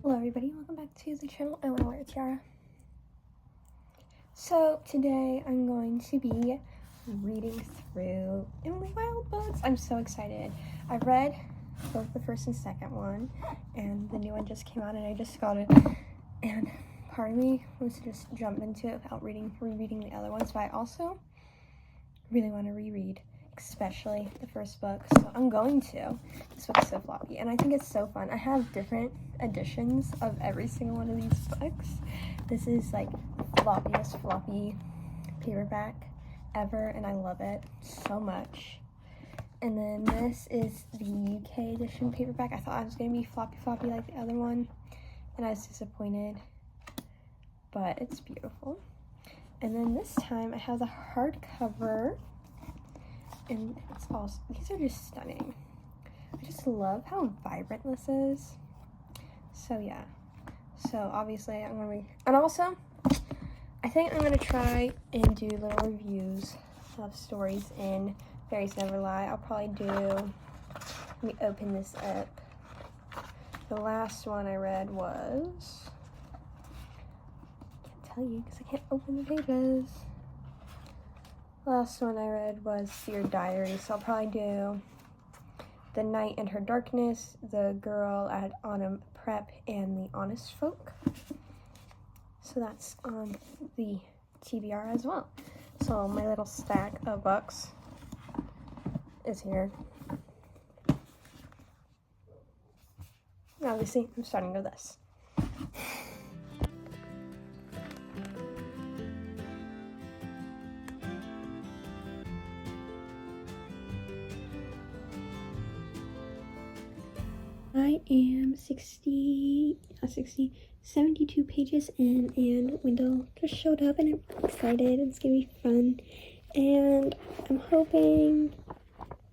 Hello everybody, welcome back to the channel. I want to wear a tiara. So today I'm going to be reading through Emily Wilde books. I'm so excited. I've read both the first and second one, and the new one just came out and I just got it. And part of me wants to just jump into it without rereading the other ones, but I also really want to reread, especially the first book, so I'm going to. This book is so floppy, and I think it's so fun. I have different editions of every single one of these books. This is like the floppiest floppy paperback ever, and I love it so much. And then this is the UK edition paperback. I thought I was going to be floppy like the other one, and I was disappointed, but it's beautiful. And then this time I have the hardcover, and it's also, these are just stunning. I just love how vibrant this is. So yeah, so obviously I'm gonna and also I think I'm gonna try and do little reviews of stories in Fairies Never Lie. I'll probably do, let me open this up. The last one I read was, I can't tell you because I can't open the pages. Last one I read was Dear Diary, so I'll probably do The Night and Her Darkness, The Girl at Autumn Prep, and The Honest Folk. So that's on the TBR as well. So my little stack of books is here. Obviously, I'm starting with this. I am 72 pages in, and Wendell just showed up, and I'm excited. It's gonna be fun, and I'm hoping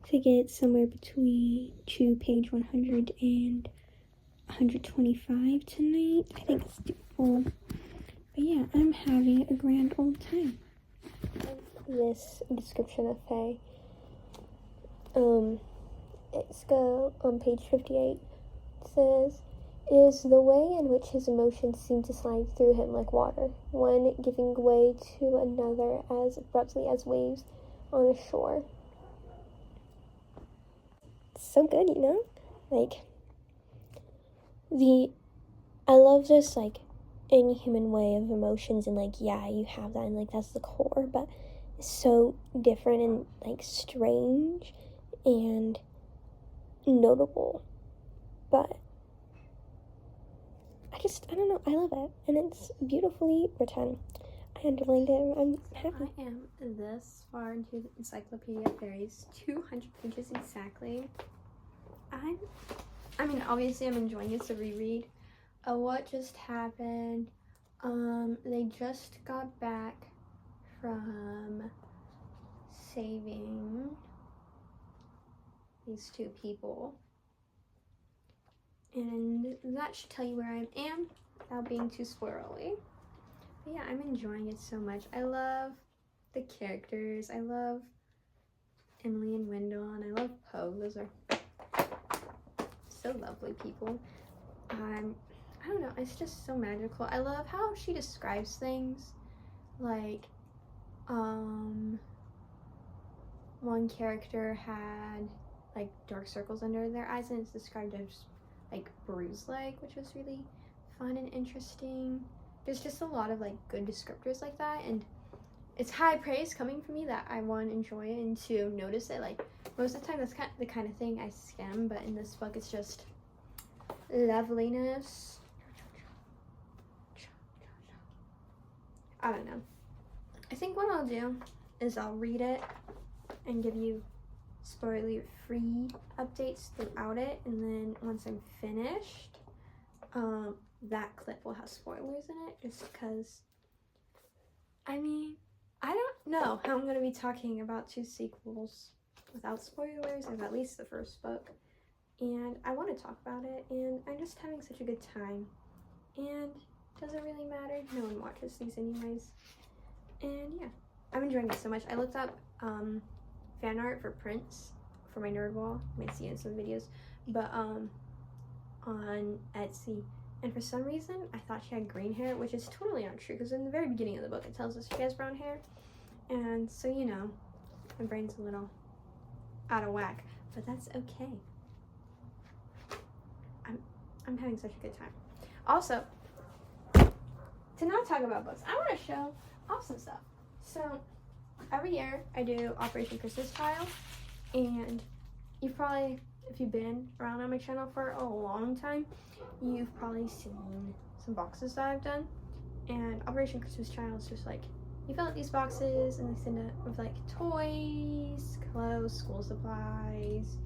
to get somewhere between page 100 and 125 tonight. I think it's doable. But yeah, I'm having a grand old time. This description of Faye. It's on page 58. It says, "It is the way in which his emotions seem to slide through him like water, one giving way to another as abruptly as waves on a shore." It's so good, you know? Like, I love this, like, inhuman way of emotions, and, like, yeah, you have that, and, like, that's the core, but it's so different and, like, strange and notable. But I don't know, I love it, and it's beautifully written. I underlined it, and I'm happy. I am this far into the Encyclopedia of Fairies, 200 pages exactly. I mean, obviously I'm enjoying it, so reread. What just happened, they just got back from saving these two people, and that should tell you where I am without being too spoilery. But yeah, I'm enjoying it so much. I love the characters. I love Emily and Wendell, and I love Poe. Those are so lovely people. I don't know, it's just so magical. I love how she describes things. Like, one character had like dark circles under their eyes, and it's described as like bruise like, which was really fun and interesting. There's just a lot of like good descriptors like that, and it's high praise coming from me that I want to enjoy it and to notice it. Like, most of the time that's the kind of thing I skim, but in this book it's just loveliness. I don't know. I think what I'll do is I'll read it and give you spoiler-free updates throughout it, and then once I'm finished, that clip will have spoilers in it, just because, I mean, I don't know how I'm going to be talking about two sequels without spoilers of at least the first book, and I want to talk about it, and I'm just having such a good time, and does it really matter? No one watches these anyways, and yeah, I'm enjoying it so much. I looked up fan art for Prince for my nerd wall. You might see it in some videos, but on Etsy, And for some reason, I thought she had green hair, which is totally not true, because in the very beginning of the book, it tells us she has brown hair. And so, you know, my brain's a little out of whack, but that's okay. I'm having such a good time. Also, to not talk about books, I want to show off some stuff. So, every year I do Operation Christmas Child, and you've probably, if you've been around on my channel for a long time, you've probably seen some boxes that I've done. And Operation Christmas Child is just like, you fill out these boxes and they send it with like toys, clothes, school supplies,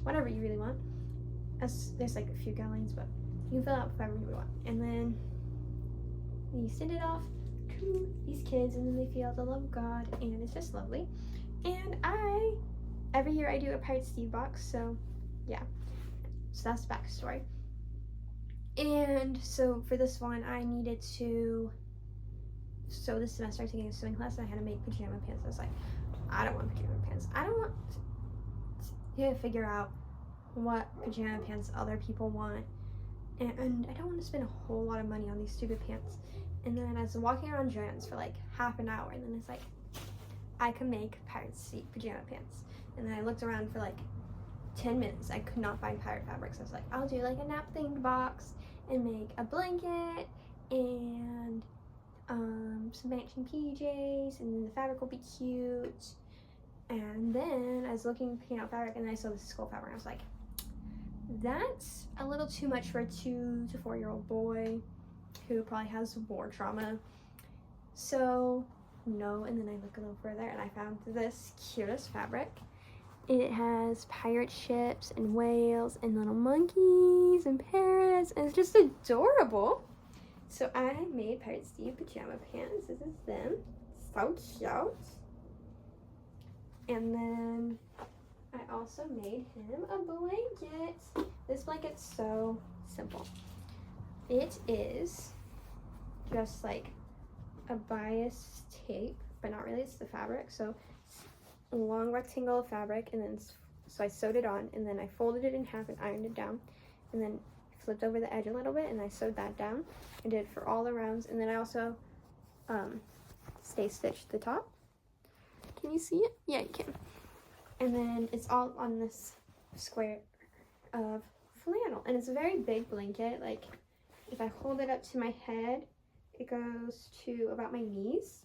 whatever you really want. There's like a few guidelines, but you can fill out whatever you want. And then you send it off to these kids, and then they feel the love of God, and it's just lovely. And every year I do a Pirate Steve box, so yeah. So that's the backstory. And so for this one, I needed to, so this semester I'm taking a swimming class, and I had to make pajama pants. I was like, I don't want pajama pants. I don't want to figure out what pajama pants other people want, and I don't want to spend a whole lot of money on these stupid pants. And then I was walking around Joann's for like half an hour, and then it's like, I can make Pirate Steve pajama pants. And then I looked around for like 10 minutes. I could not find pirate fabrics. I was like, I'll do like a nap themed box and make a blanket and some matching PJs, and then the fabric will be cute. And then I was picking out fabric, and then I saw this skull fabric. I was like, that's a little too much for a 2 to 4 year old boy who probably has war trauma. So no. And then I look a little further, and I found this cutest fabric. It has pirate ships and whales and little monkeys and parrots, and it's just adorable. So I made Pirate Steve pajama pants. This is them. So cute. And then I also made him a blanket. This blanket's so simple. It is just like a bias tape, but not really, it's the fabric. So a long rectangle of fabric, and then so I sewed it on, and then I folded it in half and ironed it down, and then flipped over the edge a little bit, and I sewed that down. I did it for all the rounds, and then I also stay stitched the top. Can you see it? Yeah, you can. And then it's all on this square of flannel, and it's a very big blanket. Like, if I hold it up to my head, it goes to about my knees.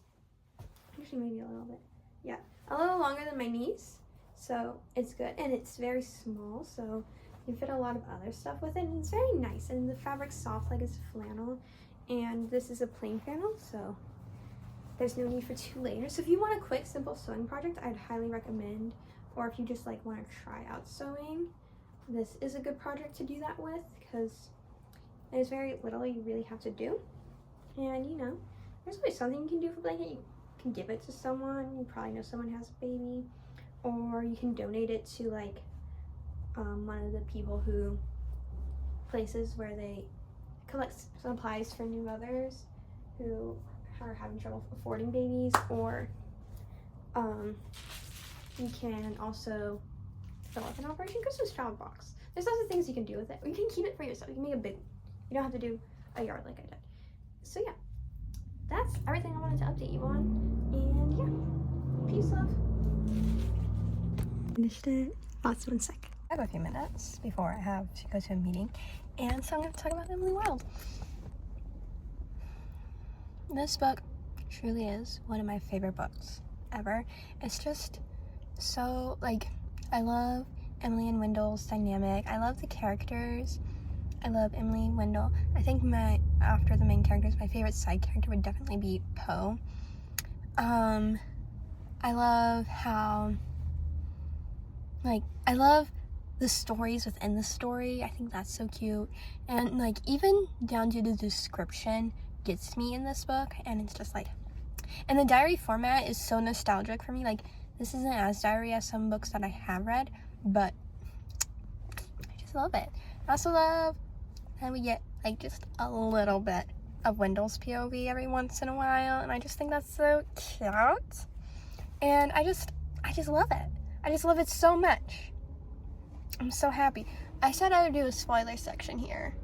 Actually, maybe a little bit. Yeah, a little longer than my knees, so it's good. And it's very small, so you fit a lot of other stuff with it, and it's very nice. And the fabric's soft like it's flannel, and this is a plain flannel, so there's no need for 2 layers. So if you want a quick, simple sewing project, I'd highly recommend, or if you just like want to try out sewing, this is a good project to do that with, because there's very little you really have to do. And you know, there's always something you can do for a blanket. You can give it to someone. You probably know someone has a baby, or you can donate it to like one of the people who, places where they collect supplies for new mothers who are having trouble affording babies. Or you can also fill up an Operation Christmas Child box. There's lots of things you can do with it. Or you can keep it for yourself. You can make a big, you don't have to do a yard like I did. So yeah, that's everything I wanted to update you on. And yeah, peace, love. Finished it. Lots 1 sec. I have a few minutes before I have to go to a meeting, and so I'm going to talk about Emily Wilde. This book truly is one of my favorite books ever. It's just so, like, I love Emily and Wendell's dynamic. I love the characters. I love Emily, Wendell. I think after the main characters, my favorite side character would definitely be Poe. I love how, like, I love the stories within the story. I think that's so cute. And, like, even down to the description gets me in this book, and it's just like, and the diary format is so nostalgic for me. Like, this isn't as diary as some books that I have read, but I just love it. I also love that we get like just a little bit of Wendell's POV every once in a while, and I just think that's so cute. And I just love it. I just love it so much. I'm so happy. I said I would do a spoiler section here,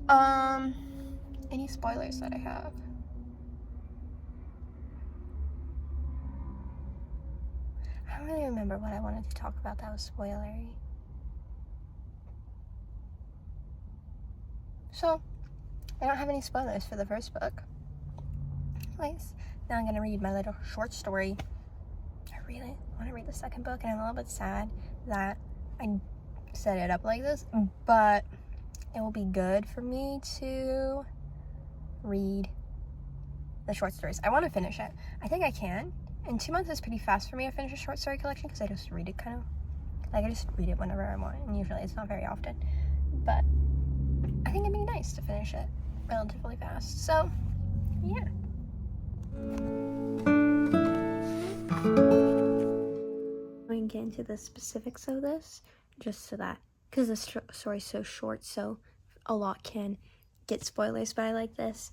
Any spoilers that I have? I don't really remember what I wanted to talk about that was spoilery. So, I don't have any spoilers for the first book. Anyways, now I'm gonna read my little short story. I really want to read the second book, and I'm a little bit sad that I set it up like this, but it will be good for me to read the short stories. I want to finish it. I think I can. And 2 months is pretty fast for me to finish a short story collection because I just read it kind of, like I just read it whenever I want, and usually it's not very often. But I think it'd be nice to finish it relatively fast. So, yeah. I'm going to get into the specifics of this, just so that, because the story's so short, so a lot can get spoilers, but I like this.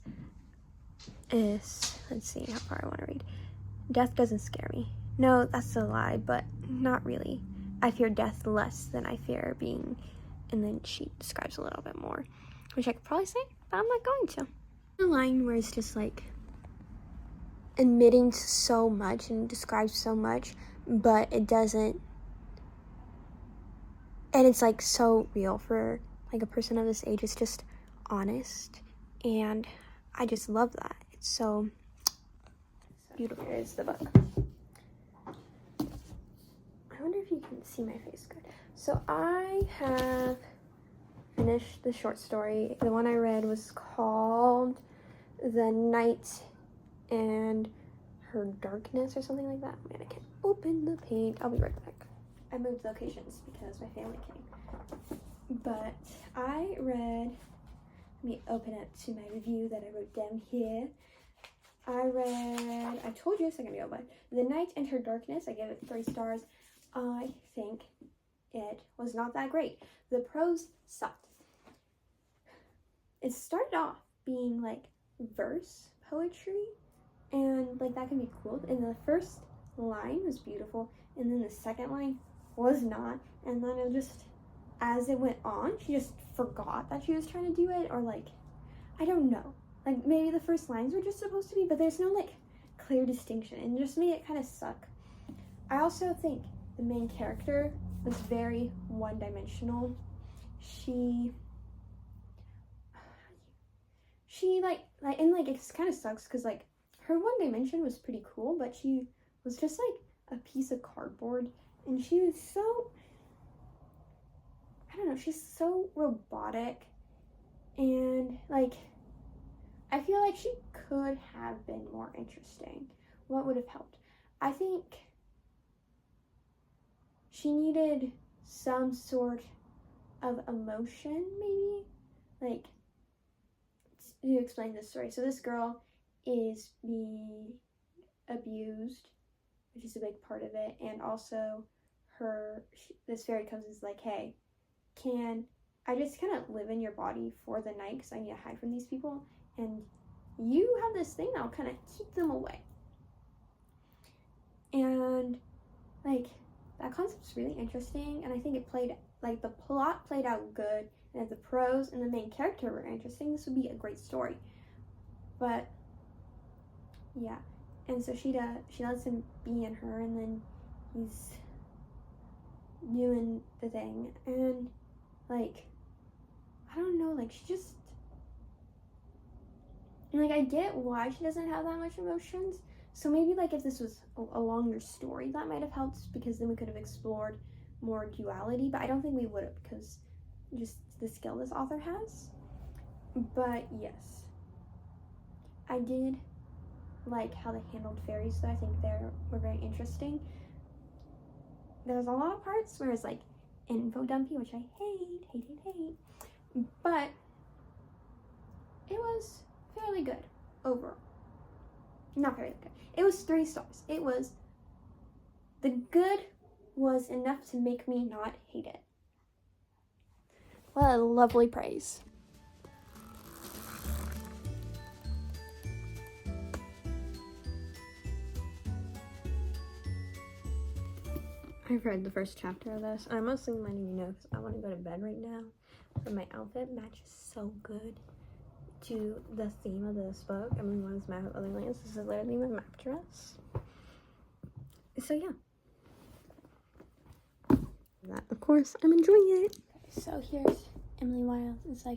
Let's see how far I want to read. Death doesn't scare me. No, that's a lie, but not really. I fear death less than I fear being, and then she describes a little bit more, which I could probably say, but I'm not going to. The line where it's just like admitting to so much and describes so much, but it doesn't, and it's like so real for like a person of this age. It's just honest, and I just love that. It's so beautiful. Here's the book. I wonder if you can see my face good. So I have finished the short story. The one I read was called The Night and Her Darkness or something like that. Man, I can't open the paint. I'll be right back. I moved locations because my family came. But I read, let me open it to my review that I wrote down here. I told you a second ago, but The Night and Her Darkness, I gave it 3 stars. I think it was not that great. The prose sucked. It started off being like verse poetry, and like that can be cool. And the first line was beautiful, and then the second line was not. And then it just, as it went on, she just forgot that she was trying to do it, or like, I don't know. Like, maybe the first lines were just supposed to be, but there's no, like, clear distinction, and it just made it kind of suck. I also think the main character was very one-dimensional. She and, it kind of sucks, because, like, her one dimension was pretty cool, but she was just, like, a piece of cardboard, and she was so, I don't know, she's so robotic, and, like, I feel like she could have been more interesting. What would have helped? I think she needed some sort of emotion, maybe? Like, to explain this story. So this girl is being abused, which is a big part of it, and also this fairy comes and is like, hey, can I just kind of live in your body for the night because I need to hide from these people? And you have this thing that'll kind of keep them away. And, like, that concept's really interesting, and I think it played, like, the plot played out good, and if the prose and the main character were interesting, this would be a great story. But, yeah. And so she lets him be in her, and then he's doing the thing, and, like, I don't know, like, she just, and, like, I get why she doesn't have that much emotions. So maybe, like, if this was a longer story, that might have helped, because then we could have explored more duality. But I don't think we would have, because just the skill this author has. But, yes. I did like how they handled fairies, though. I think they were very interesting. There's a lot of parts where it's, like, info dumpy, which I hate. But it was fairly good overall. Not fairly good. It was 3 stars. The good was enough to make me not hate it. What a lovely praise. I've read the first chapter of this. I'm mostly letting you know because I want to go to bed right now. But my outfit matches so good to the theme of this book. Emily Wilde's Map of Other Lands. This is literally my map dress. So yeah. That, of course, I'm enjoying it. So here's Emily Wilde's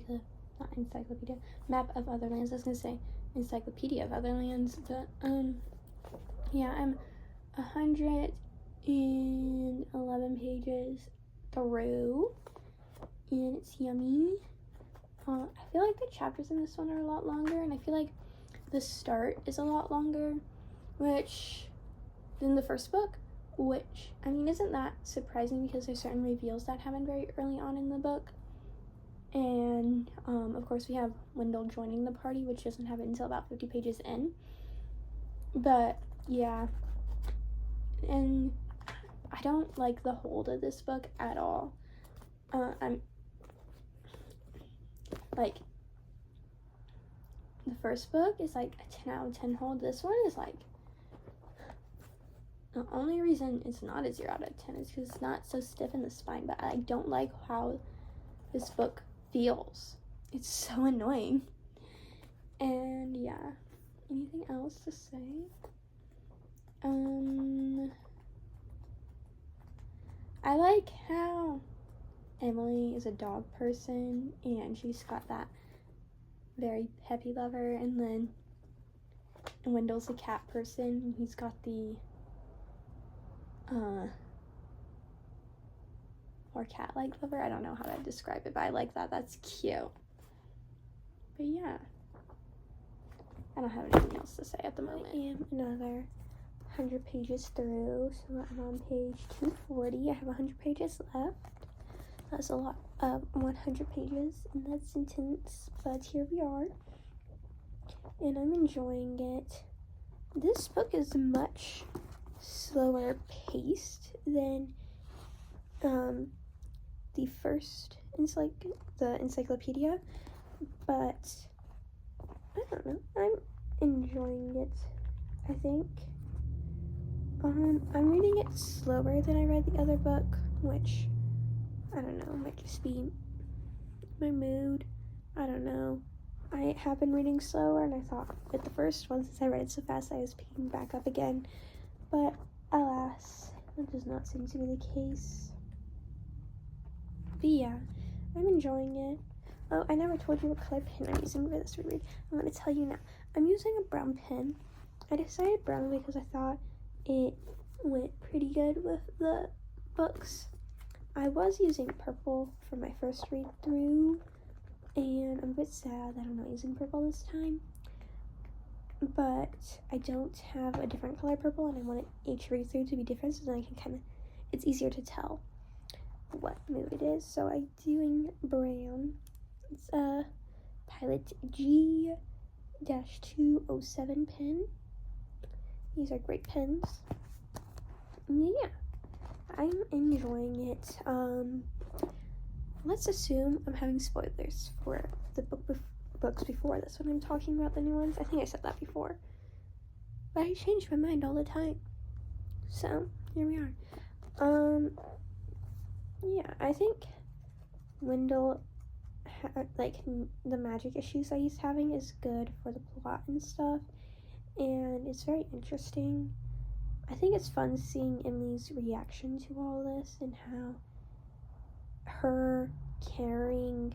Map of Other Lands. I was gonna say Encyclopedia of Other Lands. But yeah, I'm 111 pages through, and it's yummy. I feel like the chapters in this one are a lot longer, and I feel like the start is a lot longer, than the first book, which, I mean, isn't that surprising because there's certain reveals that happen very early on in the book. And, of course, we have Wendell joining the party, which doesn't happen until about 50 pages in. But, yeah. And I don't like the hold of this book at all. I'm like, the first book is like a 10 out of 10 hold. This one is like, the only reason it's not a 0 out of 10 is because it's not so stiff in the spine, but I don't like how this book feels. It's so annoying. And yeah, anything else to say? I like how Emily is a dog person and she's got that very peppy lover, and then Wendell's a cat person and he's got the more cat-like lover. I don't know how to describe it, but I like that. That's cute. But yeah, I don't have anything else to say at the moment. I am another 100 pages through, so I'm on page 240. I have 100 pages left. That's a lot of 100 pages in that sentence, but here we are, and I'm enjoying it. This book is much slower paced than the first encyclopedia, but I don't know, I'm enjoying it. I think I'm reading it slower than I read the other book, which I don't know, might just be my mood. I don't know. I have been reading slower, and I thought with the first one, since I read it so fast, I was picking back up again. But alas, that does not seem to be the case. But yeah, I'm enjoying it. Oh, I never told you what color pen I'm using for this reread. I'm going to tell you now. I'm using a brown pen. I decided brown because I thought it went pretty good with the books. I was using purple for my first read through, and I'm a bit sad that I'm not using purple this time. But I don't have a different color purple, and I want each read through to be different, so then I can it's easier to tell what mood it is. So I'm doing brown. It's a Pilot G-207 pen. These are great pens. Yeah, I'm enjoying it. Let's assume I'm having spoilers for the books before this when I'm talking about the new ones. I think I said that before, but I change my mind all the time. So here we are. Yeah, I think Wendell, the magic issues that he's having is good for the plot and stuff, and it's very interesting. I think it's fun seeing Emily's reaction to all this and how her caring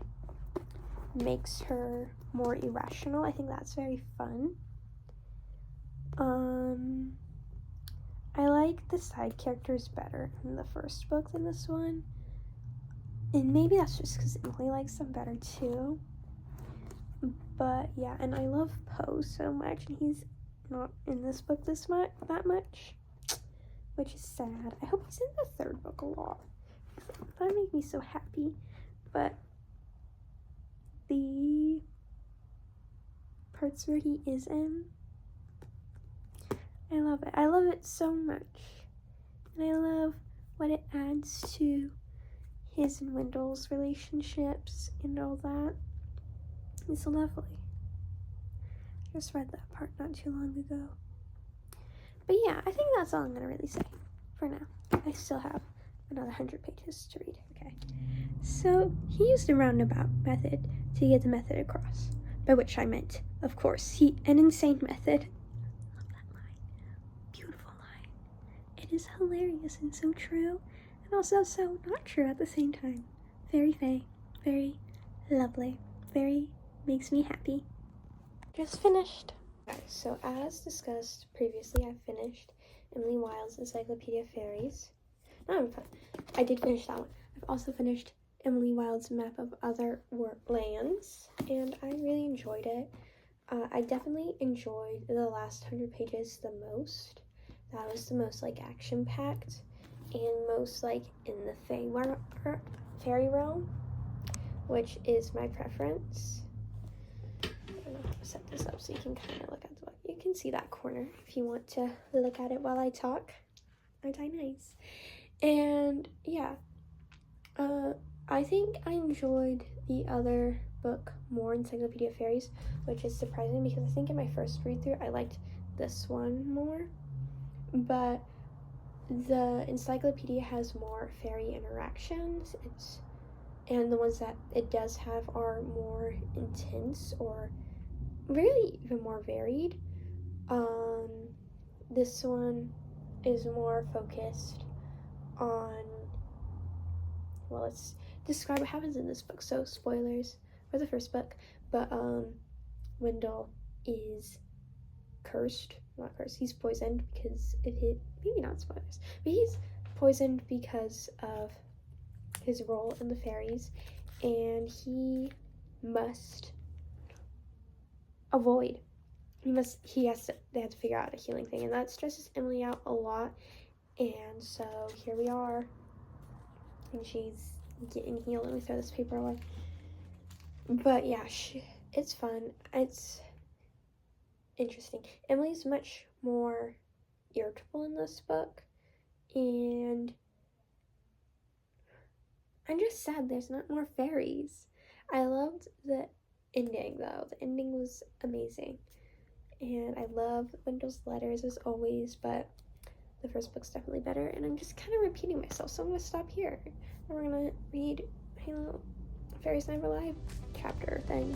makes her more irrational. I think that's very fun. I like the side characters better in the first book than this one. And maybe that's just because Emily likes them better too. But yeah, and I love Poe so much, and he's not in this book that much, which is sad. I hope he's in the third book a lot. That makes me so happy. But the parts where he is in, I love it. I love it so much. And I love what it adds to his and Wendell's relationships and all that. It's lovely. I just read that part not too long ago. But yeah, I think that's all I'm going to really say for now. I still have another 100 pages to read. Okay. So he used a roundabout method to get the method across, by which I meant, of course, an insane method. I love that line. Beautiful line. It is hilarious and so true, and also so not true at the same time. Very fey, very lovely, very makes me happy. Just finished. Okay, so as discussed previously, I finished Emily Wilde's Encyclopedia of Fairies. I did finish that one. I've also finished Emily Wilde's Map of Other Lands, and I really enjoyed it. I definitely enjoyed the last 100 pages the most. That was the most, like, action-packed and most, like, in the fairy realm, which is my preference. I don't know how to set this up so you can kind of look at the book. You can see that corner if you want to look at it while I talk. Aren't I nice? And yeah, I think I enjoyed the other book more, Encyclopedia of Fairies, which is surprising because I think in my first read through I liked this one more, but the encyclopedia has more fairy interactions. And the ones that it does have are more intense or really even more varied. This one is more focused on, well, let's describe what happens in this book. So spoilers for the first book, but Wendell is he's poisoned because maybe not spoilers, but he's poisoned because of his role in the fairies, and they have to figure out a healing thing, and that stresses Emily out a lot. And so here we are, and she's getting healed. Let me throw this paper away. But yeah, it's fun. It's interesting. Emily's much more irritable in this book, and I'm just sad there's not more fairies. I loved the ending, though. The ending was amazing, and I love Wendell's letters as always, but the first book's definitely better, and I'm just kind of repeating myself, so I'm going to stop here, and we're going to read Halo Fairies Never Lie chapter thing.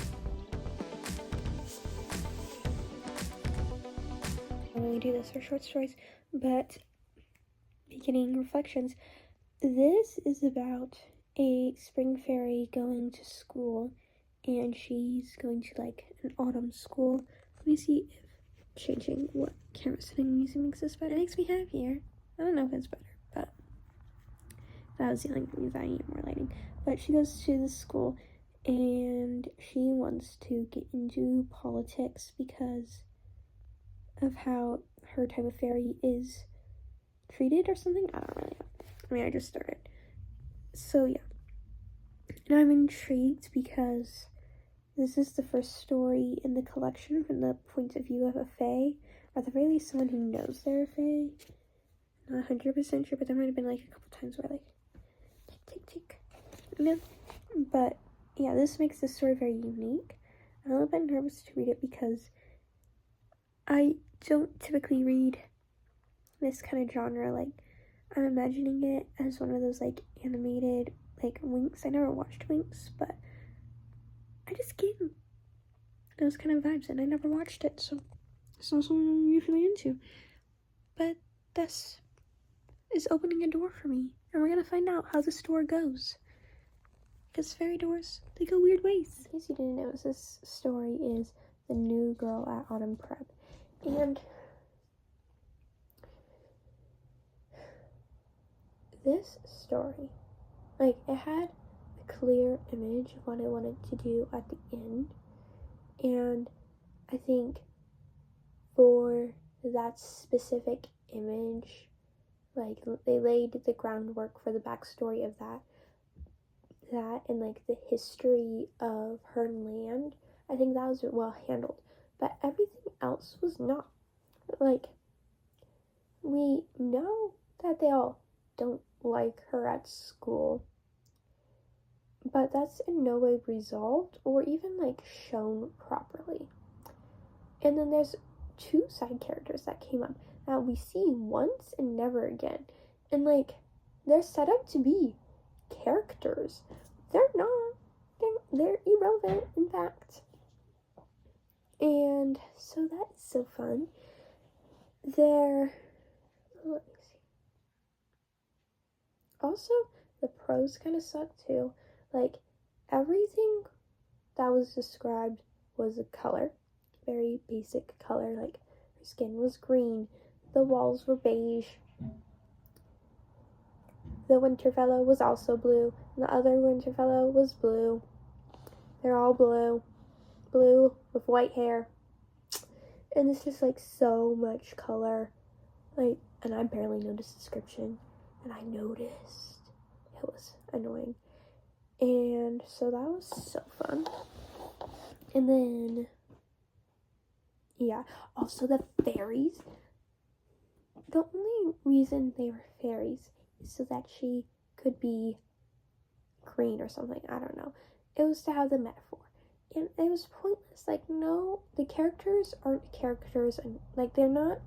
I don't really do this for short stories, but beginning reflections. This is about a spring fairy going to school, and she's going to like an autumn school. Let me see if changing what camera setting I'm using makes this better. It makes me happier. I don't know if it's better, but that was the only thing that I need more lighting. But she goes to the school, and she wants to get into politics because of how her type of fairy is treated or something. I don't really know. I mean, I just started. So yeah. And I'm intrigued because this is the first story in the collection from the point of view of a fae, or at the very least someone who knows they're a fae. Not 100% sure, but there might have been like a couple times where like, tick, tick, tick. You know? But yeah, this makes this story very unique. I'm a little bit nervous to read it because I don't typically read this kind of genre. Like, I'm imagining it as one of those like animated like Winx. I never watched Winx, but I just get those kind of vibes, and I never watched it, so it's not something I'm usually into. But this is opening a door for me, and we're gonna find out how this door goes. Because fairy doors, they go weird ways. In case you didn't know, this story is The New Girl at Autumn Prep, and this story, like, it had a clear image of what I wanted to do at the end, and I think for that specific image, like, they laid the groundwork for the backstory of that and like the history of her land. I think that was well handled, but everything else was not. Like, we know that they all don't like her at school, but that's in no way resolved or even like shown properly. And then there's two side characters that came up that we see once and never again, And, like, they're set up to be characters. They're not. They're irrelevant, in fact. And so that's so fun. Let me see. Also, the prose kind of suck too. Like, everything that was described was a color. Very basic color. Like, her skin was green. The walls were beige. The Winterfellow was also blue. And the other Winterfellow was blue. They're all blue. Blue with white hair. And it's just, like, so much color. Like, and I barely noticed description. And I noticed. It was annoying. And so that was so fun. And then, yeah. Also, the fairies. The only reason they were fairies is so that she could be green or something. I don't know. It was to have the metaphor. And it was pointless. Like, no, the characters aren't characters, and, like, they're not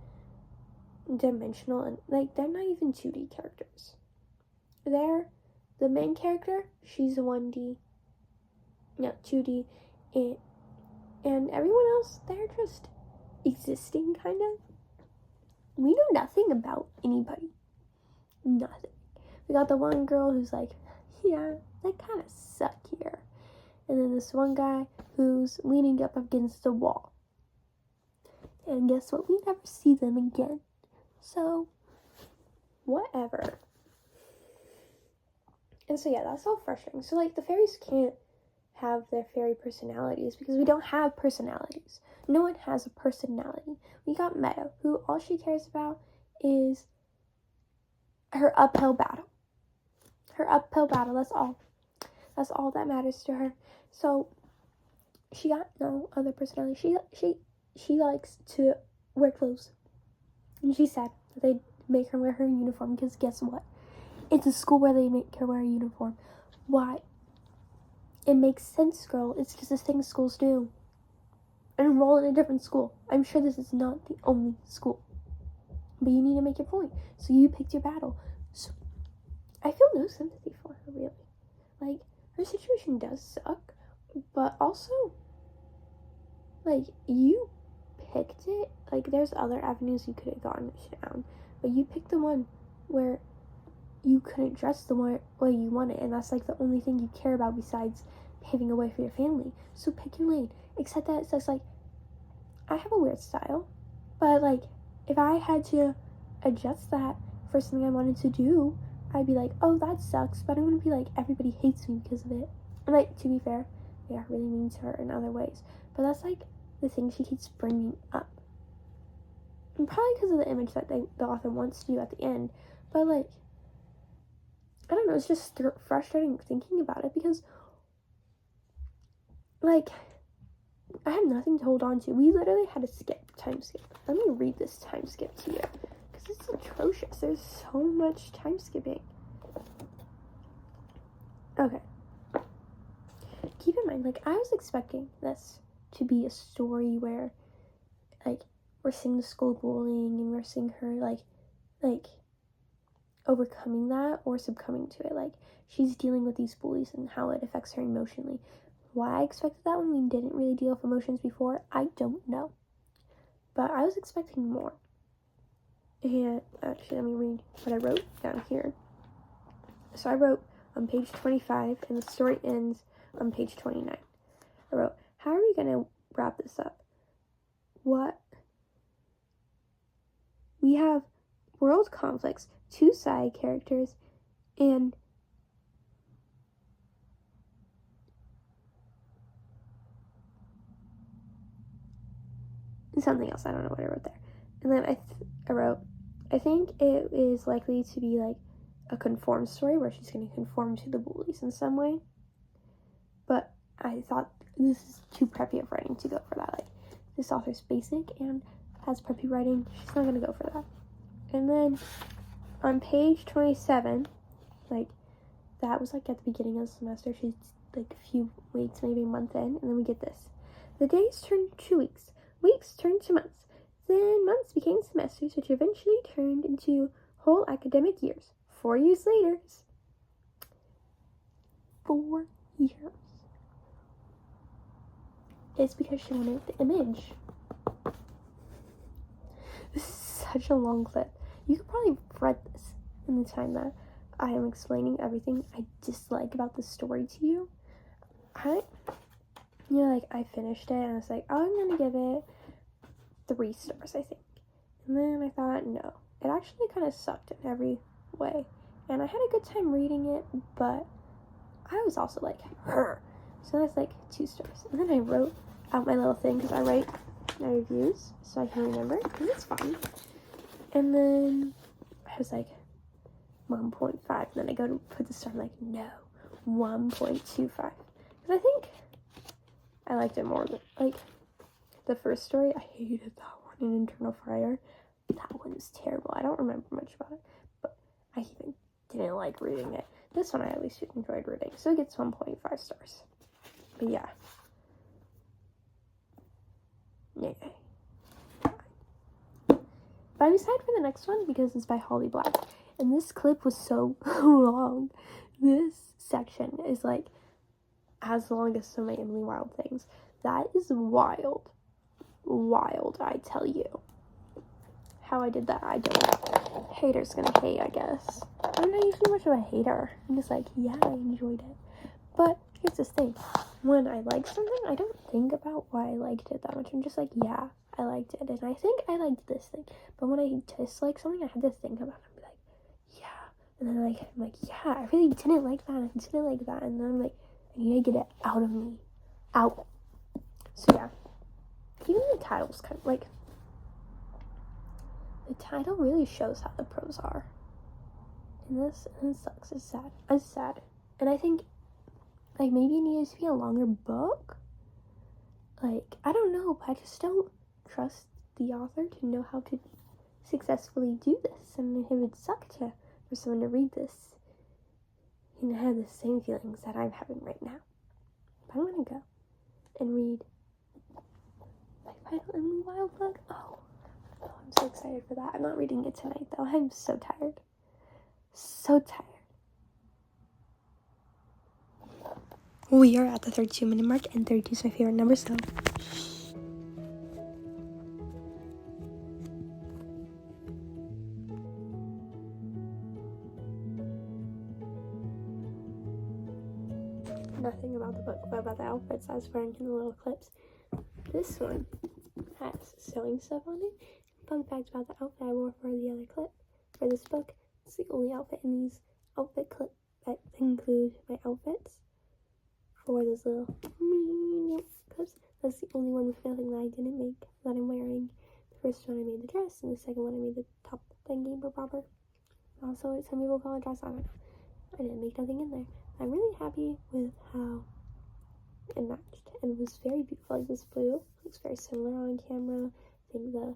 dimensional, and, like, they're not even 2D characters. They're the main character, she's a 2D, and everyone else, they're just existing, kind of. We know nothing about anybody. Nothing. We got the one girl who's like, yeah, they kind of suck here. And then this one guy who's leaning up against the wall. And guess what? We never see them again. So, whatever. And so, yeah, that's all frustrating. So, like, the fairies can't have their fairy personalities because we don't have personalities. No one has a personality. We got Meadow, who all she cares about is her uphill battle. Her uphill battle, that's all. That's all that matters to her. So, she got no other personality. She likes to wear clothes. And she said that they make her wear her uniform because guess what? It's a school where they make her wear a uniform. Why? It makes sense, girl. It's just a thing schools do. Enroll in a different school. I'm sure this is not the only school. But you need to make your point. So you picked your battle. So I feel no sympathy for her, really. Like, her situation does suck. But also, like, you picked it. Like, there's other avenues you could have gone down. But you picked the one where you couldn't dress the way you want it. And that's, like, the only thing you care about besides paving a way for your family. So pick your lane. Except that it says, like, I have a weird style. But, like, if I had to adjust that for something I wanted to do, I'd be like, oh, that sucks. But I wouldn't be like, everybody hates me because of it. And, like, to be fair, they are really mean to her in other ways. But that's, like, the thing she keeps bringing up. And probably because of the image that the author wants to do at the end. But, like, I don't know, it's just frustrating thinking about it because, like, I have nothing to hold on to. We literally had a time skip. Let me read this time skip to you because it's atrocious. There's so much time skipping. Okay. Keep in mind, like, I was expecting this to be a story where, like, we're seeing the school bullying and we're seeing her, like, overcoming that or succumbing to it. Like, she's dealing with these bullies and how it affects her emotionally. Why I expected that when we didn't really deal with emotions before, I don't know. But I was expecting more. And actually, let me read what I wrote down here. So I wrote on page 25, and the story ends on page 29. I wrote, how are we going to wrap this up? We have world conflicts, 2 side characters, and something else. I don't know what I wrote there. And then I wrote, I think it is likely to be like a conform story where she's going to conform to the bullies in some way. But I thought this is too preppy of writing to go for that. Like, this author's basic and has preppy writing. She's not going to go for that. And then on page 27, like, that was like at the beginning of the semester. She's like a few weeks, maybe a month in. And then we get this. The days turned to weeks turned to months. Then months became semesters, which eventually turned into whole academic years. 4 years later. 4 years. It's because she wanted the image. This is such a long clip. You could probably have read this in the time that I am explaining everything I dislike about the story to you. I finished it and I was like, oh, I'm gonna give it 3 stars, I think. And then I thought, no, it actually kind of sucked in every way. And I had a good time reading it, but I was also like, her. So that's like 2 stars. And then I wrote out my little thing, because I write my reviews so I can remember, because it's fun. And then I was like, 1.5. And then I go to put the star, I'm like, no, 1.25. Because I think I liked it more than, like, the first story. I hated that one, An Internal Fire. That one was terrible. I don't remember much about it, but I even didn't like reading it. This one I at least enjoyed reading, so it gets 1.5 stars. But yeah. Yay. But I'm excited for the next one because it's by Holly Black. And this clip was so long. This section is like as long as so many Emily Wilde things. That is wild. Wild, I tell you. How I did that, I don't know. Haters gonna hate, I guess. I'm not usually much of a hater. I'm just like, yeah, I enjoyed it. But here's this thing. When I like something, I don't think about why I liked it that much. I'm just like, yeah, I liked it. And I think I liked this thing. But when I dislike something, I have to think about it and be like, yeah. And then I'm like, yeah, I really didn't like that. I didn't like that. And then I'm like, I need to get it out of me. Out. So yeah. Even the title's kind of like, the title really shows how the pros are. And this sucks. It's sad. It's sad. And I think, like, maybe it needs to be a longer book. Like, I don't know, but I just don't trust the author to know how to successfully do this. And it would suck for someone to read this and have the same feelings that I'm having right now. But I'm gonna go and read my final Emily Wilde book. Oh, I'm so excited for that. I'm not reading it tonight, though. I'm so tired. So tired. We are at the 32-minute mark, and 32 is my favorite number, so... Nothing about the book, but about the outfits I was wearing in the little clips. This one has sewing stuff on it. Fun fact about the outfit I wore for the other clip. For this book, it's the only outfit in these outfit clips that include my outfits. For those little clips. That's the only one with nothing that I didn't make that I'm wearing. The first one I made the dress, and the second one I made the top thingy proper. Also, some people call it dress, I don't know. I didn't make nothing in there. I'm really happy with how it matched, and it was very beautiful. Like, this blue looks very similar on camera. I think the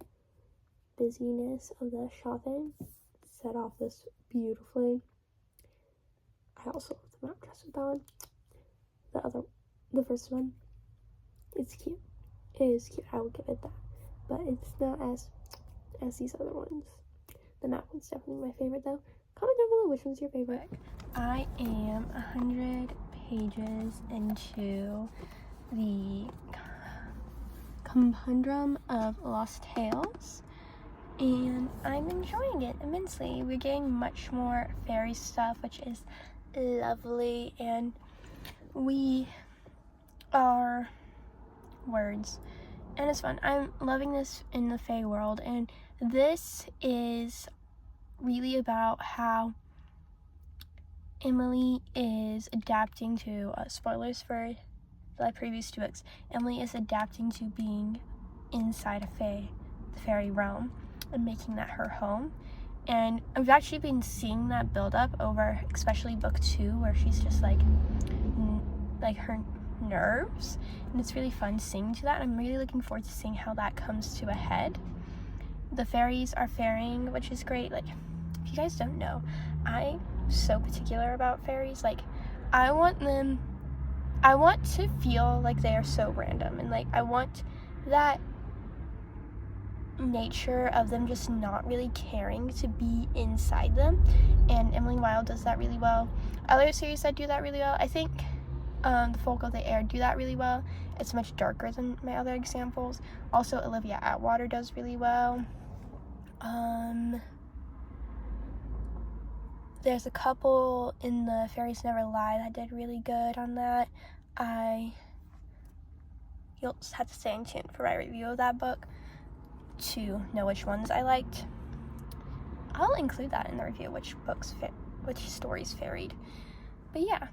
busyness of the shot thing set off this beautifully. I also love the map dress with that one. The first one, it's cute. It is cute. I will give it that, but it's not as these other ones. The map one's definitely my favorite, though. Comment down below which one's your favorite. I am 100 pages into the Compendium of Lost Tales, and I'm enjoying it immensely. We're getting much more fairy stuff, which is lovely, and we are words, and it's fun. I'm loving this in the Fae world, and this is really about how Emily is adapting to, spoilers for the previous 2 books, Emily is adapting to being inside a Fae, the fairy realm, and making that her home. And I've actually been seeing that build up over, especially book 2, where she's just like her nerves, and it's really fun seeing to that. I'm really looking forward to seeing how that comes to a head. The fairies are fairying, which is great. Like, if you guys don't know, I'm so particular about fairies. Like, I want to feel like they are so random, and like I want that nature of them just not really caring to be inside them, and Emily Wilde does that really well. Other series that do that really well, I think the Volg of the Air do that really well. It's much darker than my other examples. Also, Olivia Atwater does really well. There's a couple in the Fairies Never Lie that did really good on that. You'll just have to stay in tune for my review of that book to know which ones I liked. I'll include that in the review, which stories varied. But yeah,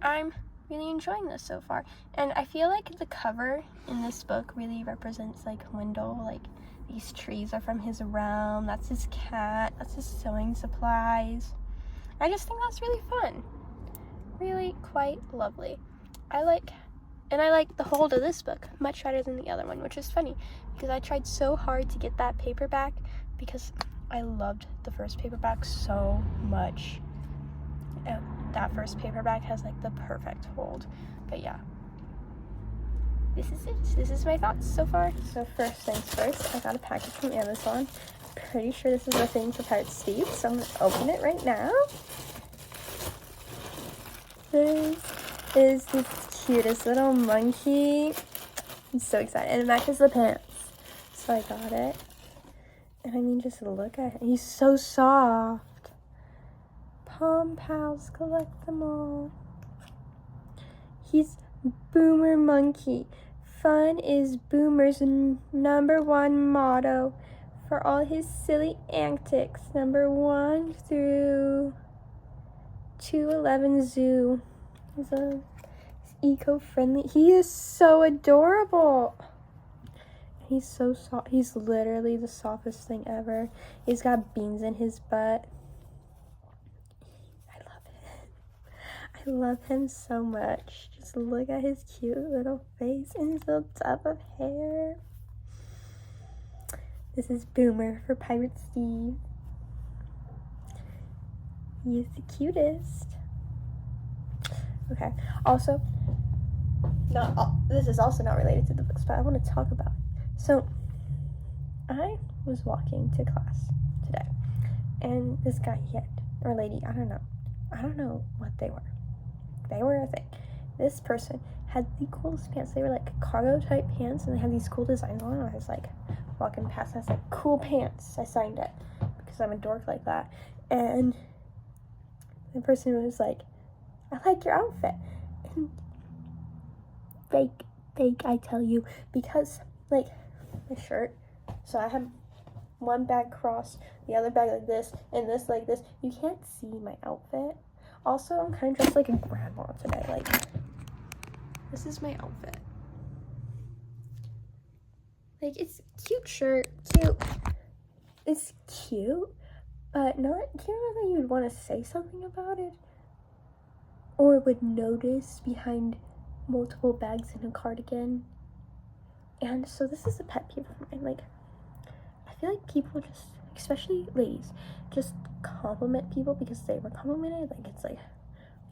I'm really enjoying this so far. And I feel like the cover in this book really represents like Wendell. Like, these trees are from his realm, that's his cat, that's his sewing supplies. I just think that's really fun. Really quite lovely. I like the hold of this book much better than the other one, which is funny because I tried so hard to get that paperback because I loved the first paperback so much. That first paperback has like the perfect hold. But yeah, this is it. This is my thoughts so far. So first things first, I got a package from Amazon. Pretty sure this is a thing for Pirate Steve, so I'm gonna open it right now. This is the cutest little monkey. I'm so excited. And it matches the pants. So I got it. And I mean, just look at him. He's so soft. Palm pals, collect them all. He's Boomer Monkey. Fun is Boomer's #1 motto for all his silly antics. Number 1 through 211 Zoo. He's eco-friendly. He is so adorable. He's so soft. He's literally the softest thing ever. He's got beans in his butt. I love him. I love him so much. Just look at his cute little face and his little tuft of hair. This is Boomer for Pirate Steve. He is the cutest. Okay, also, this is also not related to the books, but I want to talk about it. So, I was walking to class today, and this guy or lady, I don't know what they were. They were a thing. This person had the coolest pants. They were like cargo type pants, and they had these cool designs on. And I was like walking past, and I was like, cool pants. I signed it because I'm a dork like that. And the person was like, I like your outfit. And fake, I tell you, because like my shirt, so I have one bag crossed, the other bag like this, and this like this. You can't see my outfit. Also, I'm kind of dressed like a grandma today. Like, this is my outfit. Like, it's cute shirt, cute. It's cute, but not cute enough that you'd want to say something about it, or would notice behind multiple bags in a cardigan. And so this is a pet peeve of mine. Like, I feel like people just, especially ladies, just compliment people because they were complimented. Like, it's like,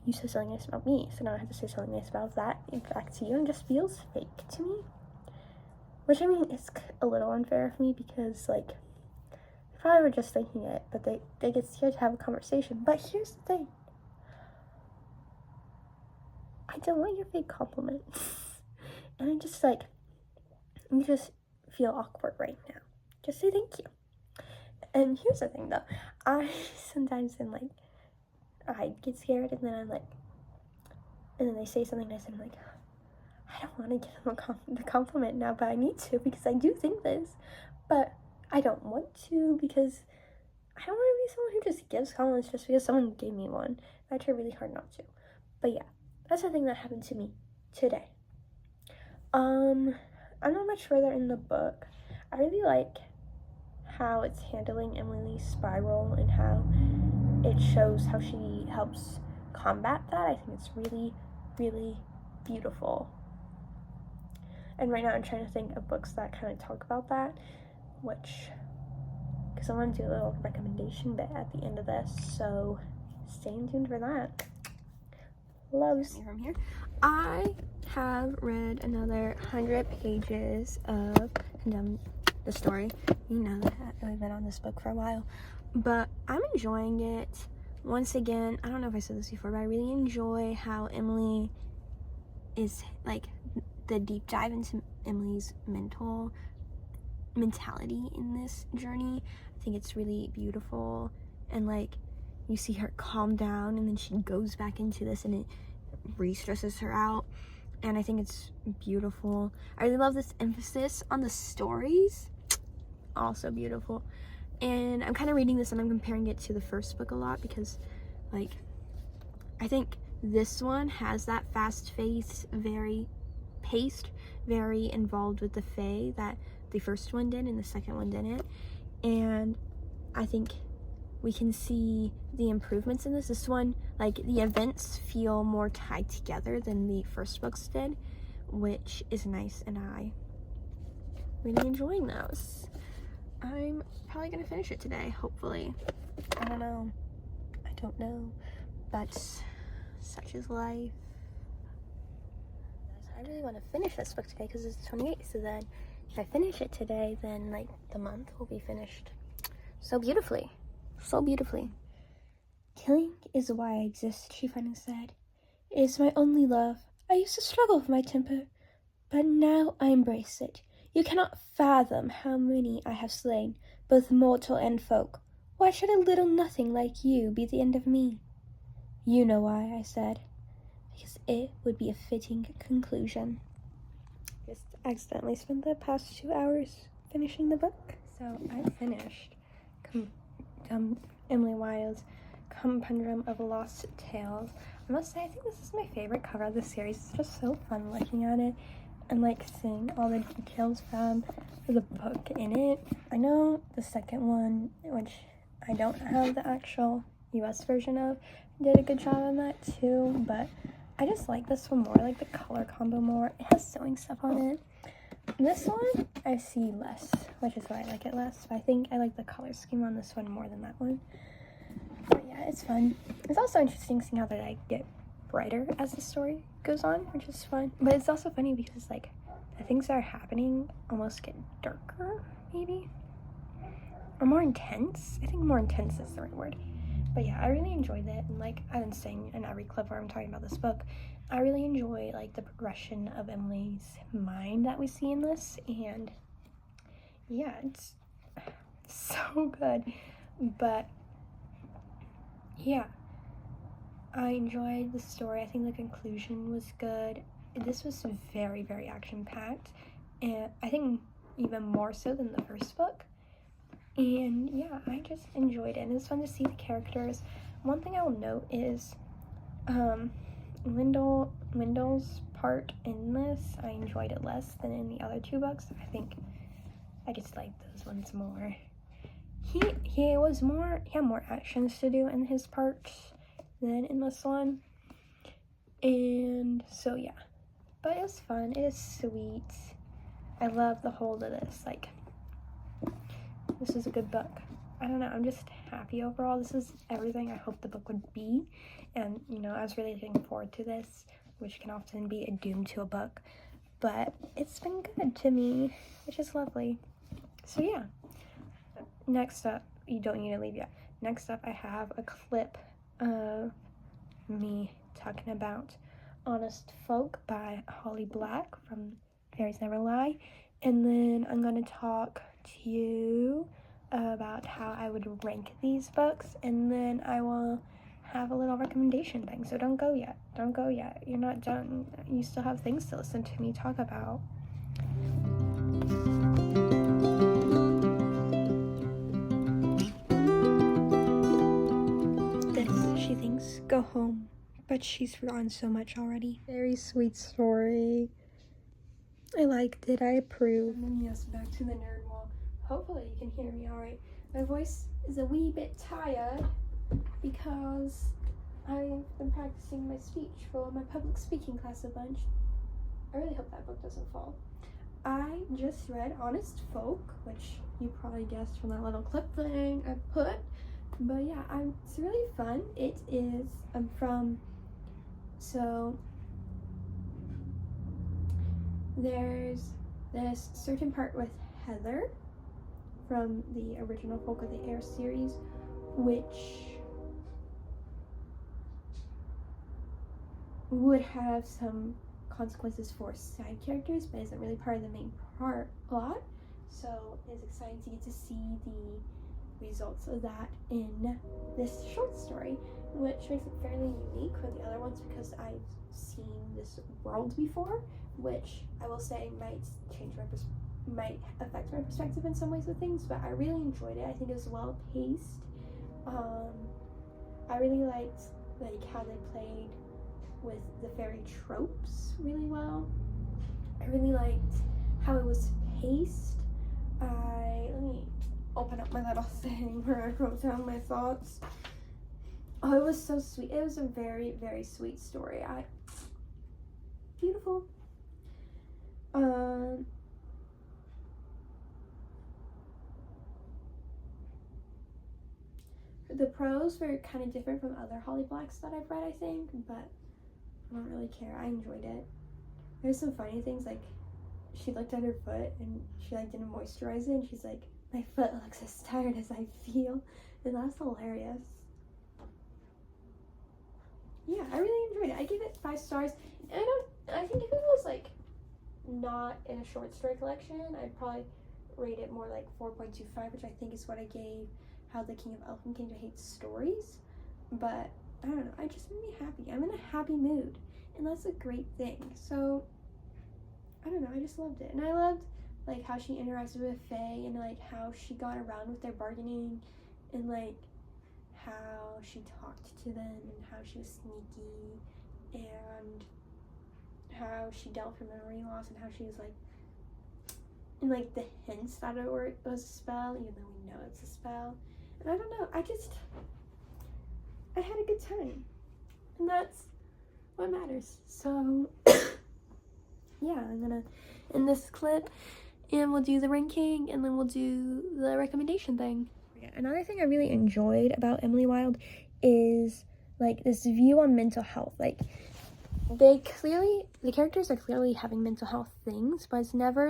you said something nice about me, so now I have to say something nice about that back to you, and it just feels fake to me. Which, I mean, it's a little unfair for me because, like, they probably were just thinking it, but they get scared to have a conversation. But here's the thing. I don't want your fake compliments. And I just, like, you just feel awkward right now. Just say thank you. And here's the thing, though. I sometimes am like, I get scared, and then I'm like, and then they say something nice, and I'm like, I don't want to give them the compliment now, but I need to because I do think this. But I don't want to because I don't want to be someone who just gives compliments just because someone gave me one. I try really hard not to. But yeah, that's the thing that happened to me today. I'm not much further in the book. I really like how it's handling Emily's spiral and how it shows how she helps combat that. I think it's really, really beautiful. And right now I'm trying to think of books that kind of talk about that, because I want to do a little recommendation bit at the end of this, so stay tuned for that. Loves me from here. I have read another 100 pages of the story. You know that I've been on this book for a while, but I'm enjoying it. Once again, I don't know if I said this before, but I really enjoy how Emily is, like, the deep dive into Emily's mentality in this journey. I think it's really beautiful, and like you see her calm down and then she goes back into this and it re-stresses her out, and I think it's beautiful. I really love this emphasis on the stories, also beautiful. And I'm kind of reading this and I'm comparing it to the first book a lot because, like, I think this one has that fast-paced, very involved with the Fae that the first one did and the second one didn't. And I think we can see the improvements in this. This one, like, the events feel more tied together than the first books did, which is nice, and I really enjoying those. I'm probably gonna finish it today, hopefully. I don't know, but such is life. I really want to finish this book today because it's 28th, so then if I finish it today, then like the month will be finished so beautifully. Killing is why I exist, she finally said. It is my only love. I used to struggle with my temper, but now I embrace it. You cannot fathom how many I have slain, both mortal and folk. Why should a little nothing like you be the end of me? You know why, I said. Because it would be a fitting conclusion. Just accidentally spent the past 2 hours finishing the book. So I finished Emily Wilde's Compendium of Lost Tales. I must say, I think this is my favorite cover of the series. It's just so fun looking at it and like seeing all the details from the book in it. I know the second one, which I don't have the actual US version of, did a good job on that too, but I just like this one more. I like the color combo more. It has sewing stuff on it. This one I see less, which is why I like it less, but I think I like the color scheme on this one more than that one. But yeah, it's fun. It's also interesting seeing how they like get brighter as the story goes on, which is fun. But it's also funny because like the things that are happening almost get darker, maybe, or more intense. I think more intense is the right word. But yeah, I really enjoyed it, and like I've been saying in every clip where I'm talking about this book, I really enjoy like the progression of Emily's mind that we see in this, and yeah, it's so good. But yeah, I enjoyed the story. I think the conclusion was good. This was very, very action-packed, and I think even more so than the first book. And yeah, I just enjoyed it, and it's fun to see the characters. One thing I will note is Lyndall's part in this, I enjoyed it less than in the other two books. I think I just liked those ones more. He had more actions to do in his parts than in this one. And so yeah. But it was fun. It is sweet. I love the whole of this. Like, this is a good book. I don't know, I'm just happy overall. This is everything I hoped the book would be. And, you know, I was really looking forward to this, which can often be a doom to a book. But it's been good to me, which is lovely. So yeah. Next up, you don't need to leave yet. Next up, I have a clip of me talking about Honest Folk by Holly Black from Fairies Never Lie. And then I'm going to talk to you about how I would rank these books, and then I will have a little recommendation thing. So don't go yet. You're not done. You still have things to listen to me talk about. This, she thinks, go home, but she's forgotten so much already. Very sweet story. I liked it. I approve. And then yes, back to the nerd wall. Hopefully you can hear me alright. My voice is a wee bit tired because I've been practicing my speech for my public speaking class a bunch. I really hope that book doesn't fall. I just read Honest Folk, which you probably guessed from that little clip thing I put. But yeah, it's really fun. It is so there's this certain part with Heather, from the original Volg of the Air series, which would have some consequences for side characters, but isn't really part of the main plot. So it's exciting to get to see the results of that in this short story, which makes it fairly unique from the other ones because I've seen this world before, which I will say might affect my perspective in some ways with things, but I really enjoyed it. I think it was well paced. I really liked how they played with the fairy tropes really well. I really liked how it was paced. Let me open up my little thing where I wrote down my thoughts. Oh, it was so sweet. It was a very, very sweet story. Beautiful. The prose were kind of different from other Holly Blacks that I've read, I think, but I don't really care. I enjoyed it. There's some funny things, like she looked at her foot and she didn't moisturize it, and she's like, my foot looks as tired as I feel, and that's hilarious. Yeah, I really enjoyed it. I gave it 5 stars, and I think if it was not in a short story collection, I'd probably rate it more 4.25, which I think is what I gave How the King of Elfin Came to Hate Stories. But I don't know, I just made me happy. I'm in a happy mood, and that's a great thing. So I don't know, I just loved it. And I loved how she interacted with Faye, and how she got around with their bargaining, and how she talked to them, and how she was sneaky, and how she dealt with her memory loss, and how she was and the hints that it was a spell, even though we know it's a spell. And I don't know, I had a good time, and that's what matters. So yeah, I'm gonna end this clip, and we'll do the ranking, and then we'll do the recommendation thing. Yeah, another thing I really enjoyed about Emily Wilde is this view on mental health. The characters are clearly having mental health things, but it's never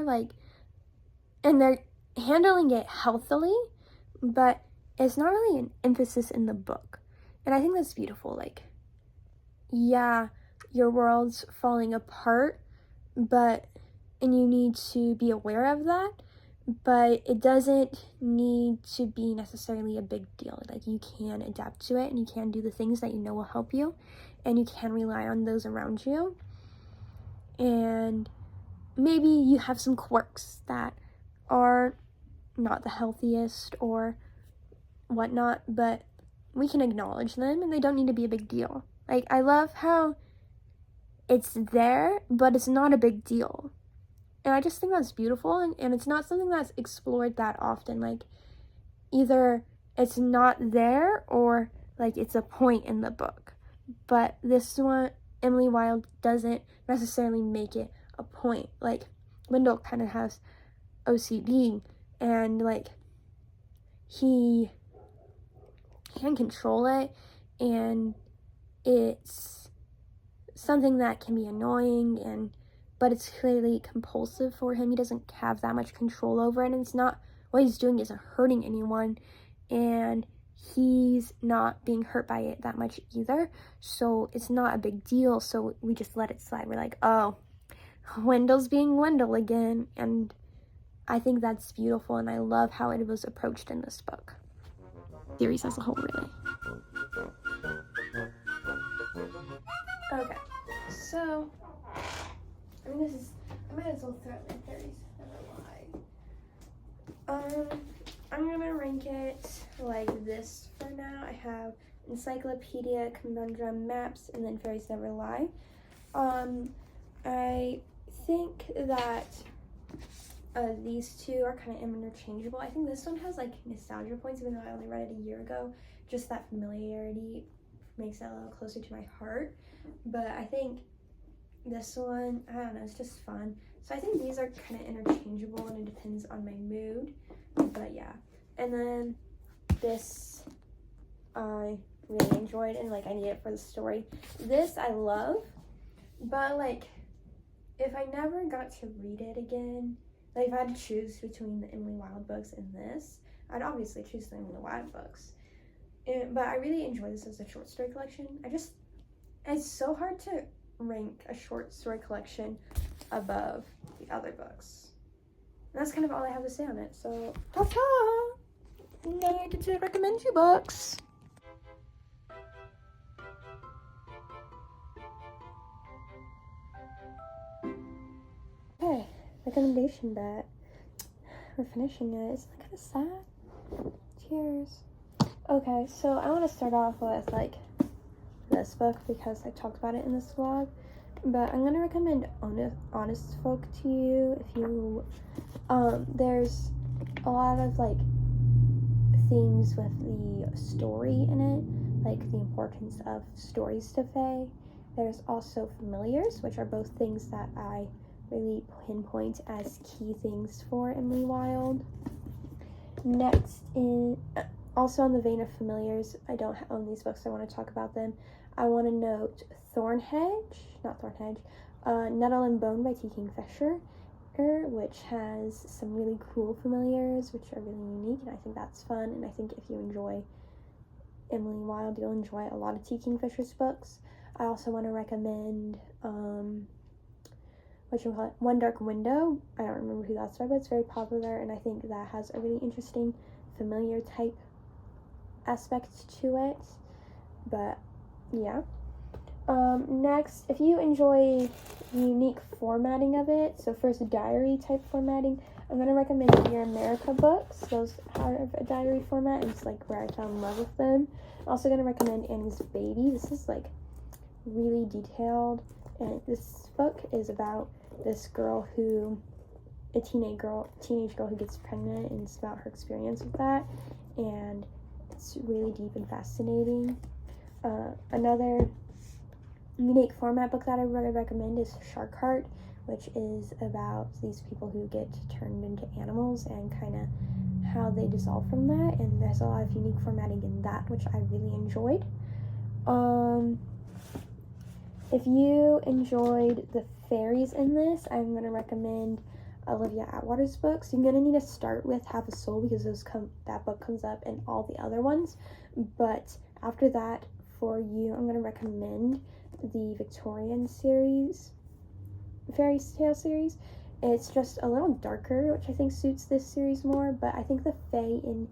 and they're handling it healthily, but it's not really an emphasis in the book. And I think that's beautiful. Yeah, your world's falling apart, and you need to be aware of that, but it doesn't need to be necessarily a big deal. You can adapt to it, and you can do the things that you know will help you, and you can rely on those around you. And maybe you have some quirks that are not the healthiest or whatnot, but we can acknowledge them, and they don't need to be a big deal. I love how it's there, but it's not a big deal. And I just think that's beautiful, and it's not something that's explored that often. Either it's not there, or it's a point in the book. But this one, Emily Wilde doesn't necessarily make it a point. Wendell kind of has OCD, and he can control it, and it's something that can be annoying, but it's clearly compulsive for him. He doesn't have that much control over it, and it's not, what he's doing isn't hurting anyone, and he's not being hurt by it that much either, so it's not a big deal. So we just let it slide. We're oh, Wendell's being Wendell again, and I think that's beautiful, and I love how it was approached in this book. Series as a whole, really. Okay, so I might as well throw in Fairies Never Lie. I'm gonna rank it like this for now. I have Encyclopedia, Conundrum, Maps, and then Fairies Never Lie. I think that these two are kind of interchangeable. I think this one has nostalgia points, even though I only read it a year ago. Just that familiarity makes it a little closer to my heart. But I think this one, I don't know, it's just fun. So I think these are kind of interchangeable, and it depends on my mood. But yeah. And then this I really enjoyed, and I need it for the story. This I love, but if I never got to read it again, Like, if I had to choose between the Emily Wilde books and this, I'd obviously choose the Emily Wilde books. But I really enjoy this as a short story collection. It's so hard to rank a short story collection above the other books. And that's kind of all I have to say on it. So, ta-ta! Now I get to recommend you books. Okay, recommendation bet. We're finishing it. Isn't that kind of sad? Cheers. Okay, so I want to start off with like this book because I talked about it in this vlog, but I'm going to recommend Honest Folk to you. If you there's a lot of like themes with the story in it, like the importance of stories to Fae. There's also familiars, which are both things that I really pinpoint as key things for Emily Wilde. Next, also on the vein of familiars, I don't own these books, so I want to talk about them. I want to note Nettle and Bone by T. Kingfisher, which has some really cool familiars, which are really unique, and I think that's fun. And I think if you enjoy Emily Wilde, you'll enjoy a lot of T. Kingfisher's books. I also want to recommend One Dark Window. I don't remember who that's by, but it's very popular, and I think that has a really interesting familiar type aspect to it. But yeah. Next, if you enjoy the unique formatting of it, so first diary type formatting, I'm going to recommend Dear America books. Those have a diary format, and it's like where I fell in love with them. I'm also going to recommend Annie's Baby. This is like really detailed, and this book is about this girl a teenage girl who gets pregnant, and it's about her experience with that, and it's really deep and fascinating. Another unique format book that I really recommend is Shark Heart, which is about these people who get turned into animals and kind of how they dissolve from that, and there's a lot of unique formatting in that, which I really enjoyed. If you enjoyed the fairies in this, I'm going to recommend Olivia Atwater's books. You're going to need to start with Half a Soul because that book comes up in all the other ones. But after that, for you, I'm going to recommend the Victorian series, fairy tale series. It's just a little darker, which I think suits this series more, but I think the Fae in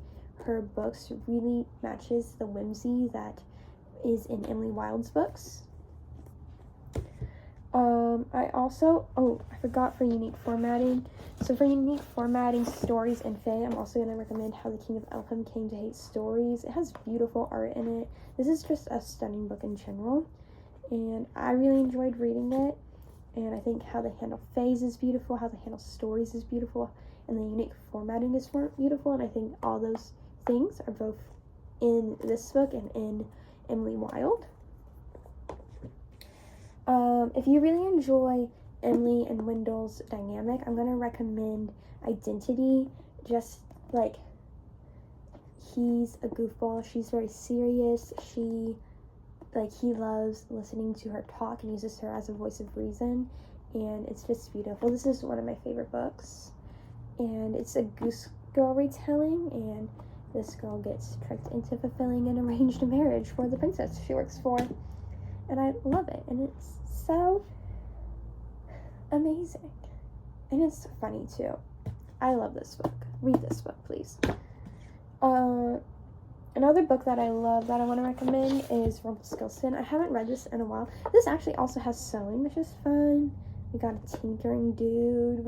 her books really matches the whimsy that is in Emily Wilde's books. I forgot for unique formatting. So for unique formatting, stories, and Fae, I'm also going to recommend How the King of Elfham Came to Hate Stories. It has beautiful art in it. This is just a stunning book in general, and I really enjoyed reading it. And I think how they handle Faes is beautiful, how they handle stories is beautiful, and the unique formatting is beautiful, and I think all those things are both in this book and in Emily Wilde. If you really enjoy Emily and Wendell's dynamic, I'm going to recommend Identity. Just like, he's a goofball, she's very serious, he loves listening to her talk and uses her as a voice of reason, and it's just beautiful. This is one of my favorite books, and it's a Goose Girl retelling, and this girl gets tricked into fulfilling an arranged marriage for the princess she works for, and I love it, and it's so amazing, and it's funny too. I love this book. Read this book, please. Another book that I love that I want to recommend is Rumpelstiltskin. I haven't read this in a while. This actually also has sewing, which is fun. We got a tinkering dude.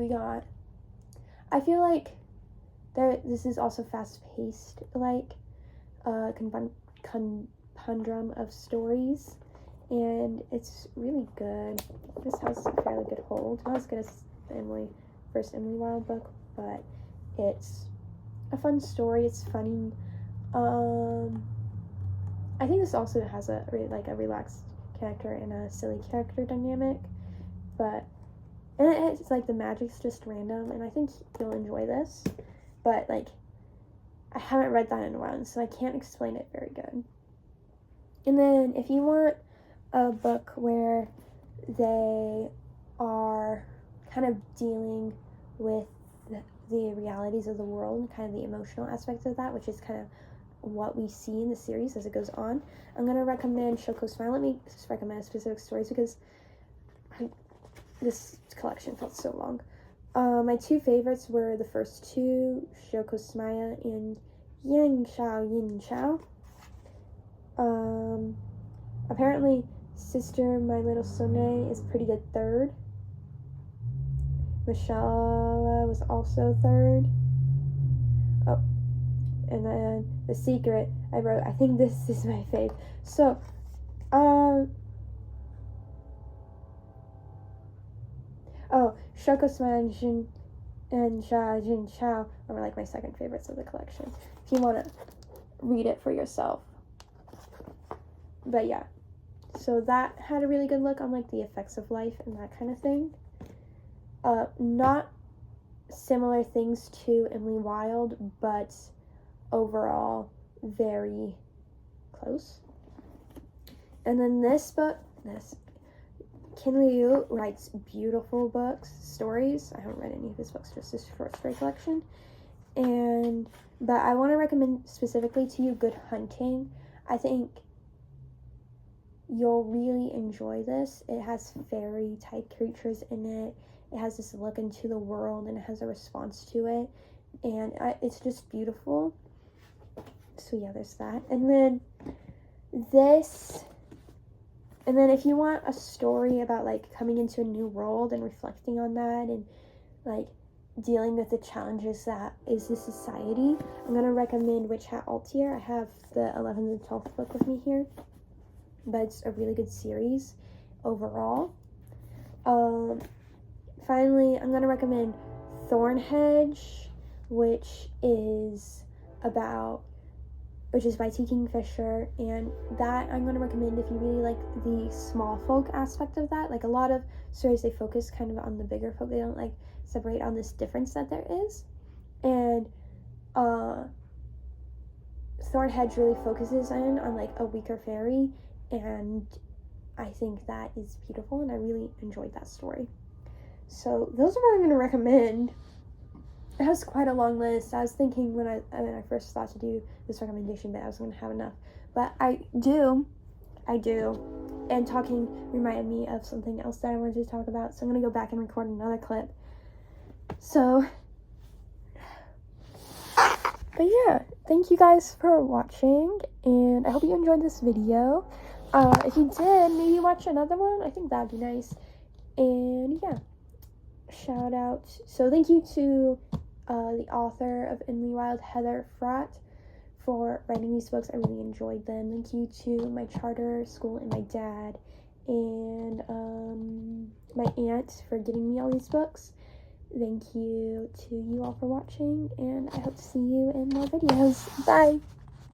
I feel like this is also fast-paced, like a conundrum of stories, and it's really good. This has a fairly good hold. Not as good as the first Emily Wilde book, but it's a fun story. It's funny. I think this also has a relaxed character and a silly character dynamic, but it's like the magic's just random, and I think you'll enjoy this, but like I haven't read that in a while, so I can't explain it very good. And then if you want a book where they are kind of dealing with the realities of the world and kind of the emotional aspect of that, which is kind of what we see in the series as it goes on. I'm going to recommend Shoko Smile. Let me just recommend specific stories because this collection felt so long. My two favorites were the first two, Shoko Smile and Yin Chao. Apparently, Sister My Little Soleil is pretty good third. Mashallah was also third. Oh, and then The Secret, I wrote, I think this is my fave. So, Shoko Smile and Jin Chao are like my second favorites of the collection, if you want to read it for yourself. But yeah, so that had a really good look on like the effects of life and that kind of thing. Not similar things to Emily Wilde, but overall very close. And then this book, Kin Liu writes beautiful books, stories. I haven't read any of his books, just his short story collection. But I want to recommend specifically to you Good Hunting. I think you'll really enjoy this. It has fairy type creatures in it. It has this look into the world and it has a response to it. And it's just beautiful. So yeah, there's that. And then if you want a story about like coming into a new world and reflecting on that and like dealing with the challenges that is the society, I'm going to recommend Witch Hat Altier. I have the 11th and 12th book with me here, but it's a really good series overall. Finally, I'm going to recommend Thornhedge, which is by T. Kingfisher, and that I'm going to recommend if you really like the small folk aspect of that. Like a lot of stories, they focus kind of on the bigger folk. They don't like separate on this difference that there is. And Thornhedge really focuses on like a weaker fairy, and I think that is beautiful, and I really enjoyed that story. So those are what I'm going to recommend. It has quite a long list. I was thinking when I first thought to do this recommendation that I was going to have enough. But I do. And talking reminded me of something else that I wanted to talk about. So I'm going to go back and record another clip. So, but yeah, thank you guys for watching. And I hope you enjoyed this video. If you did, maybe watch another one. I think that'd be nice. And yeah, shout out. So thank you to the author of Emily Wilde, Heather Fratt, for writing these books. I really enjoyed them. Thank you to my charter school and my dad and my aunt for getting me all these books. Thank you to you all for watching, and I hope to see you in more videos. Bye!